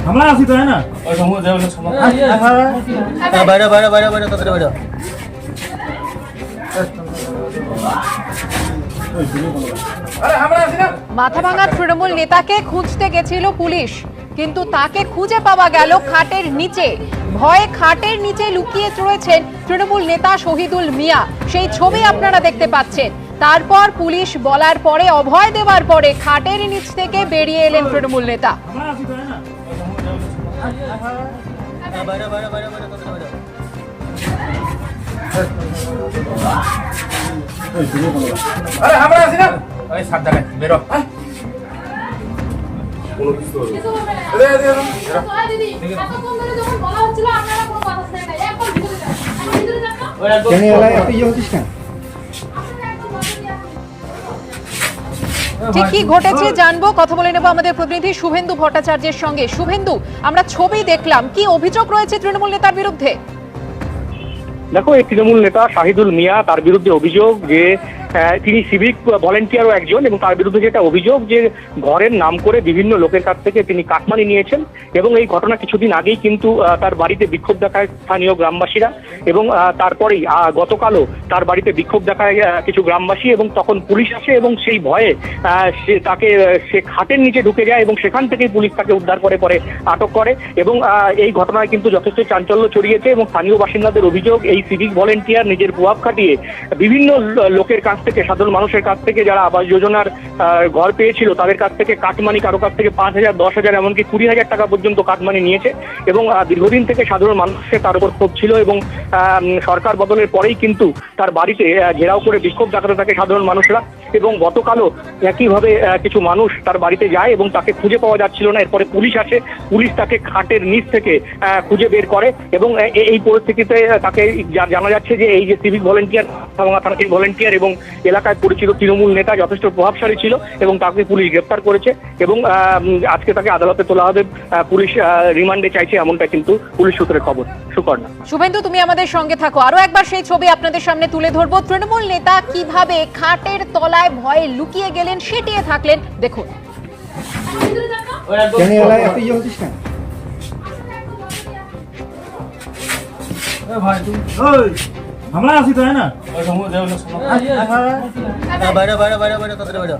আমরা আছি তো না বাইরে বাইরে বাইরে বাইরে তাড়াতাড়ি বাইরে মাথাভাঙা তৃণমূল নেতাকে খুঁজতে গেছিল পুলিশ, কিন্তু তাকে খুঁজে পাওয়া গেল খাটের নিচে। ভয়ে খাটের নিচে লুকিয়ে রয়েছেন তৃণমূল নেতা শহীদুল মিয়া। সেই ছবি আপনারা দেখতে পাচ্ছেন। তারপর পুলিশ বলার পরে, অভয় দেওয়ার পরে খাটের নিচ থেকে বেরিয়ে এলেন তৃণমূল নেতা। ঠিক কি ঘটেছে জানবো, কথা বলে নেব আমাদের প্রতিনিধি শুভেন্দু ভট্টাচার্যের সঙ্গে। শুভেন্দু, আমরা ছবি দেখলাম, কি অভিযোগ রয়েছে তৃণমূল নেতার বিরুদ্ধে? দেখো, এই তৃণমূল নেতা শাহিদুল মিয়া, তার বিরুদ্ধে অভিযোগ যে তিনি সিভিক ভলেন্টিয়ারও একজন, এবং তার বিরুদ্ধে যেটা অভিযোগ যে ঘরের নাম করে বিভিন্ন লোকের কাছ থেকে তিনি কাটমানি নিয়েছেন। এবং এই ঘটনা কিছুদিন আগেই কিন্তু তার বাড়িতে বিক্ষোভ দেখায় স্থানীয় গ্রামবাসীরা, এবং তারপরেই গতকালও তার বাড়িতে বিক্ষোভ দেখায় কিছু গ্রামবাসী, এবং তখন পুলিশ আসে এবং সেই ভয়ে সে খাটের নিচে ঢুকে যায়, এবং সেখান থেকেই পুলিশ তাকে উদ্ধার করে পরে আটক করে। এবং এই ঘটনায় কিন্তু যথেষ্ট চাঞ্চল্য ছড়িয়েছে, এবং স্থানীয় বাসিন্দাদের অভিযোগ এই সিভিক ভলেন্টিয়ার নিজের প্রভাব খাটিয়ে বিভিন্ন লোকের কাছ থেকে, সাধারণ মানুষের কাছ থেকে, যারা আবাস যোজনার ঘর পেয়েছিল তাদের কাছ থেকে কাটমানি, কারো কাছ থেকে 5,000, 10,000, এমনকি 20,000 টাকা পর্যন্ত কাটমানি নিয়েছে। এবং দীর্ঘদিন থেকে সাধারণ মানুষের তার উপর ক্ষোভ ছিল, এবং সরকার বদলের পরেই কিন্তু তার বাড়িতে ঘেরাও করে বিক্ষোভ দেখাতে থাকে সাধারণ মানুষরা। এবং গতকালও একইভাবে কিছু মানুষ তার বাড়িতে যায় এবং তাকে খুঁজে পাওয়া যাচ্ছিল না। এরপরে পুলিশ আসে, পুলিশ তাকে খাটের নিচ থেকে খুঁজে বের করে। এবং এই পরিস্থিতিতে তাকে জানা যাচ্ছে যে এই যে সিভিক ভলেন্টিয়ার, ভলেন্টিয়ার এবং এলাকায় পরিচিত তৃণমূল নেতা যথেষ্ট প্রভাবশালী ছিল, এবং তাকে পুলিশ গ্রেপ্তার করেছে, এবং আজকে তাকে আদালতে তোলা হবে। পুলিশ রিমান্ডে চাইছে, এমনটা কিন্তু পুলিশ সূত্রের খবর। সুকর্ণা। শুভেন্দু, তুমি আমাদের সঙ্গে থাকো, আরো একবার সেই ছবি আপনাদের সামনে তুলে ধরবো। তৃণমূল নেতা কিভাবে খাটের তলায় ভয়ে লুকিয়ে গেলেন, সেটিয়ে থাকলেন, দেখুন। আমরা আছি তো না বাইরে বাইরে বাইরে বাইরে তাড়াতাড়ি বাইরে